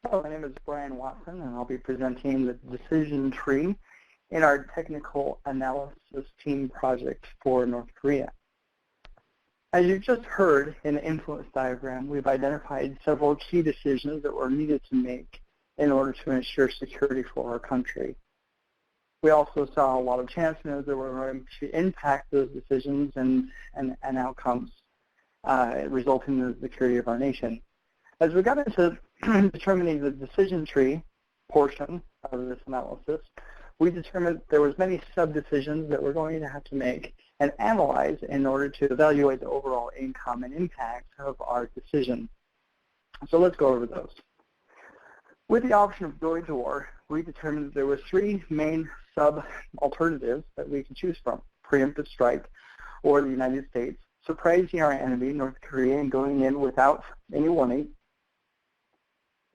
Hello, my name is Brian Watson, and I'll be presenting the decision tree in our technical analysis team project for North Korea. As you just heard in the influence diagram, we've identified several key decisions that were needed to make in order to ensure security for our country. We also saw a lot of chance nodes that were going to impact those decisions and outcomes, resulting in the security of our nation. As we got into determining the decision tree portion of this analysis, we determined there was many sub-decisions that we're going to have to make and analyze in order to evaluate the overall income and impact of our decision. So let's go over those. With the option of going to war, we determined that there were three main sub-alternatives that we could choose from: preemptive strike, or the United States surprising our enemy, North Korea, and going in without any warning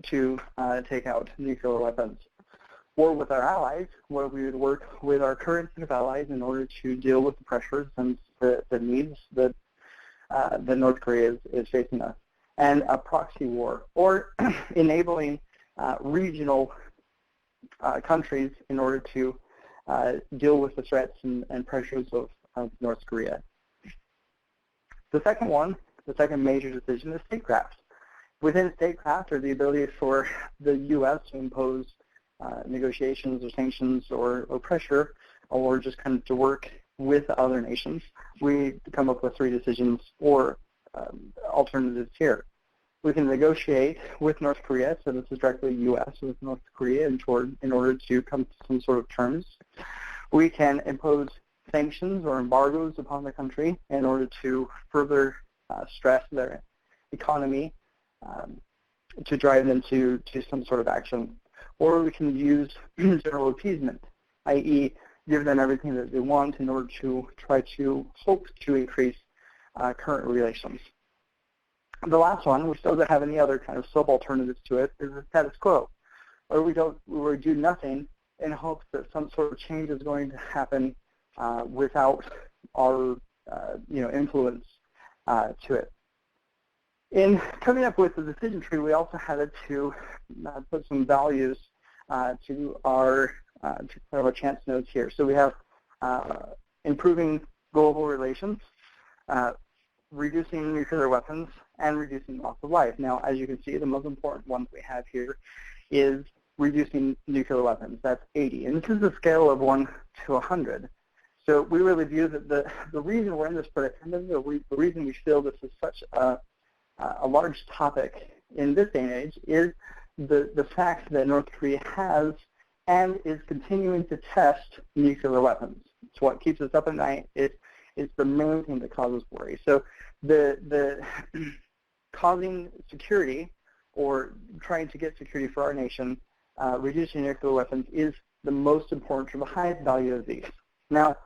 to take out nuclear weapons. Or with our allies, where we would work with our current set of allies in order to deal with the pressures and the needs that North Korea is facing us. And a proxy war, or enabling regional countries in order to deal with the threats and pressures of North Korea. The second major decision is statecraft. Within statecraft are the ability for the U.S. to impose negotiations or sanctions or pressure, or just kind of to work with other nations. We come up with three decisions or alternatives here. We can negotiate with North Korea, so this is directly U.S. with North Korea in order to come to some sort of terms. We can impose sanctions or embargoes upon the country in order to further stress their economy to drive them to some sort of action. Or we can use general appeasement, i.e. give them everything that they want in order to try to hope to increase current relations. The last one, which doesn't have any other kind of sub-alternatives to it, is the status quo, where we do nothing in hopes that some sort of change is going to happen without our influence to it. In coming up with the decision tree, we also had to put some values to our chance nodes here. So we have improving global relations, reducing nuclear weapons, and reducing loss of life. Now, as you can see, the most important one we have here is reducing nuclear weapons. That's 80. And this is a scale of 1 to 100. So we really view that the reason we're in this predicament, the reason we feel this is such a large topic in this day and age, is the fact that North Korea has and is continuing to test nuclear weapons. It's what keeps us up at night. It's the main thing that causes worry. So the causing security, or trying to get security for our nation, reducing nuclear weapons is the most important, or the highest value of these. Now,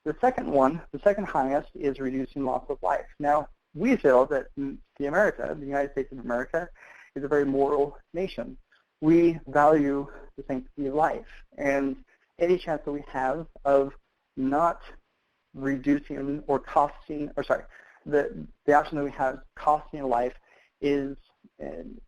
the second highest, is reducing loss of life. Now, we feel that the United States of America, is a very moral nation. We value the sanctity of life, and any chance that we have of not reducing or costing, the option that we have costing a life is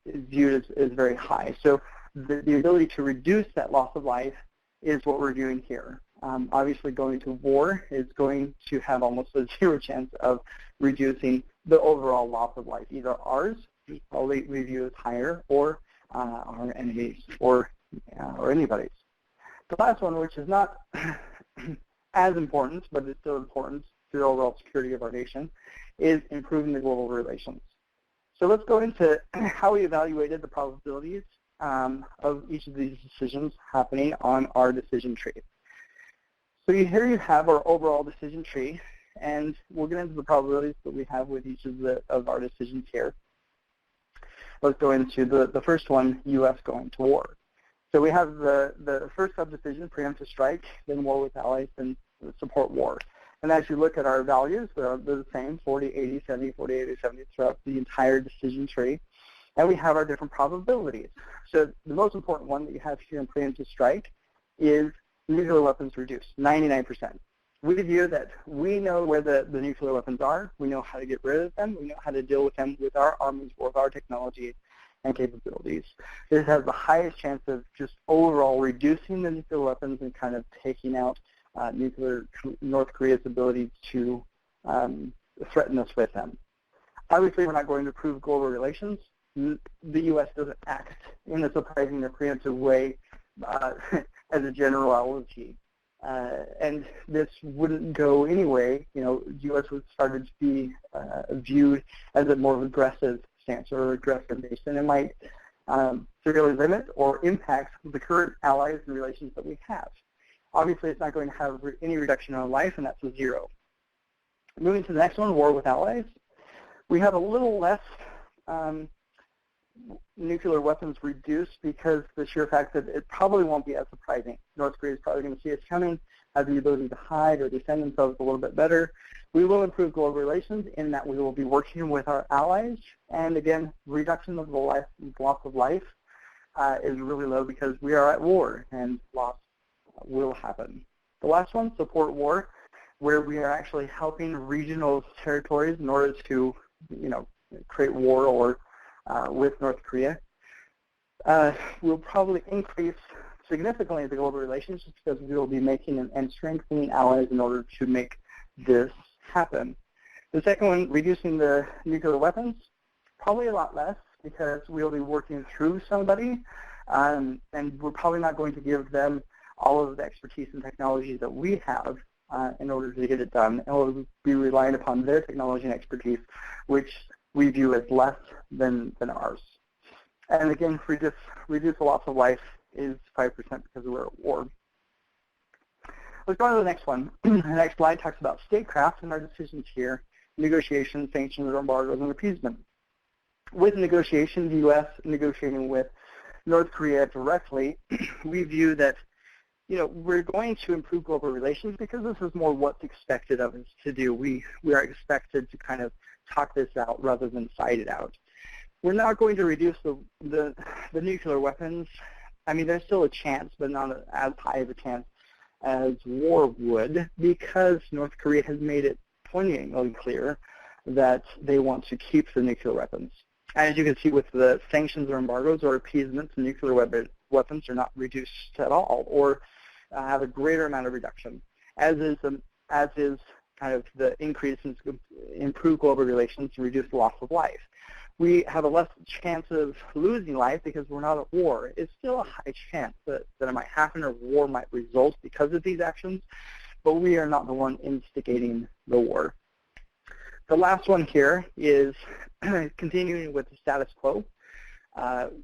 viewed as very high. So the ability to reduce that loss of life is what we're doing here. Obviously, going to war is going to have almost a zero chance of reducing the overall loss of life, either ours, which probably we view as higher, or our enemies, or anybody's. The last one, which is not as important, but it's still important to the overall security of our nation, is improving the global relations. So let's go into how we evaluated the probabilities of each of these decisions happening on our decision tree. So here you have our overall decision tree, and we'll get into the probabilities that we have with each of our decisions here. Let's go into the first one, U.S. going to war. So we have the first sub-decision, preemptive strike, then war with allies, then support war. And as you look at our values, they're the same, 40, 80, 70, 40, 80, 70 throughout the entire decision tree. And we have our different probabilities. So the most important one that you have here in preemptive strike is nuclear weapons reduced, 99%. We view that we know where the nuclear weapons are, we know how to get rid of them, we know how to deal with them with our armies, with our technology and capabilities. This has the highest chance of just overall reducing the nuclear weapons and kind of taking out North Korea's ability to threaten us with them. Obviously, we're not going to improve global relations. The U.S. doesn't act in a surprising or preemptive way as a generality. And this wouldn't go anyway. You know, the U.S. was started to be viewed as a more aggressive stance or aggressive base, and it might severely limit or impact the current allies and relations that we have. Obviously, it's not going to have any reduction in life, and that's a 0. Moving to the next one, war with allies. We have a little less nuclear weapons reduced because the sheer fact that it probably won't be as surprising. North Korea is probably going to see us coming, have the ability to hide or defend themselves a little bit better. We will improve global relations in that we will be working with our allies. And again, reduction of the loss of life is really low because we are at war and loss will happen. The last one, support war, where we are actually helping regional territories in order to, you know, create war or with North Korea. Will probably increase significantly the global relations just because we will be making and strengthening allies in order to make this happen. The second one, reducing the nuclear weapons, probably a lot less because we'll be working through somebody, and we're probably not going to give them all of the expertise and technology that we have in order to get it done, and we'll be relying upon their technology and expertise, which we view as less than ours. And again, reduce the loss of life is 5% because we're at war. Let's go on to the next one. The next slide talks about statecraft and our decisions here, negotiations, sanctions, embargoes, and appeasement. With negotiation, the U.S. negotiating with North Korea directly, we view that, you know, we're going to improve global relations because this is more what's expected of us to do. We are expected to kind of talk this out rather than fight it out. We're not going to reduce the nuclear weapons. I mean, there's still a chance, but not as high of a chance as war would, because North Korea has made it poignantly clear that they want to keep the nuclear weapons. As you can see with the sanctions or embargoes or appeasements, the nuclear weapons are not reduced at all or have a greater amount of reduction, as is kind of the increase in improved global relations and reduce the loss of life. We have a less chance of losing life because we're not at war. It's still a high chance that it might happen or war might result because of these actions, but we are not the one instigating the war. The last one here is continuing with the status quo.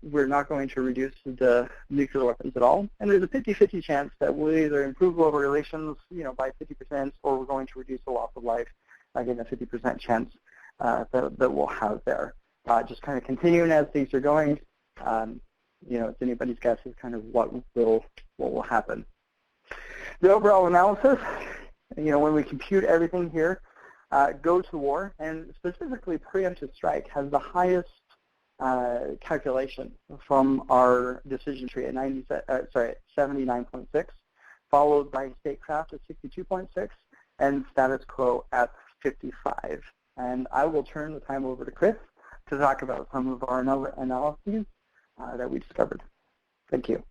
We're not going to reduce the nuclear weapons at all, and there's a 50-50 chance that we'll either improve global relations, you know, by 50%, or we're going to reduce the loss of life, again, a 50% chance that we'll have there. Just kind of continuing as things are going, you know, it's anybody's guess is kind of what will happen. The overall analysis, you know, when we compute everything here, go to war, and specifically preemptive strike has the highest calculation from our decision tree at 79.6, followed by statecraft at 62.6, and status quo at 55. And I will turn the time over to Chris to talk about some of our analyses that we discovered. Thank you.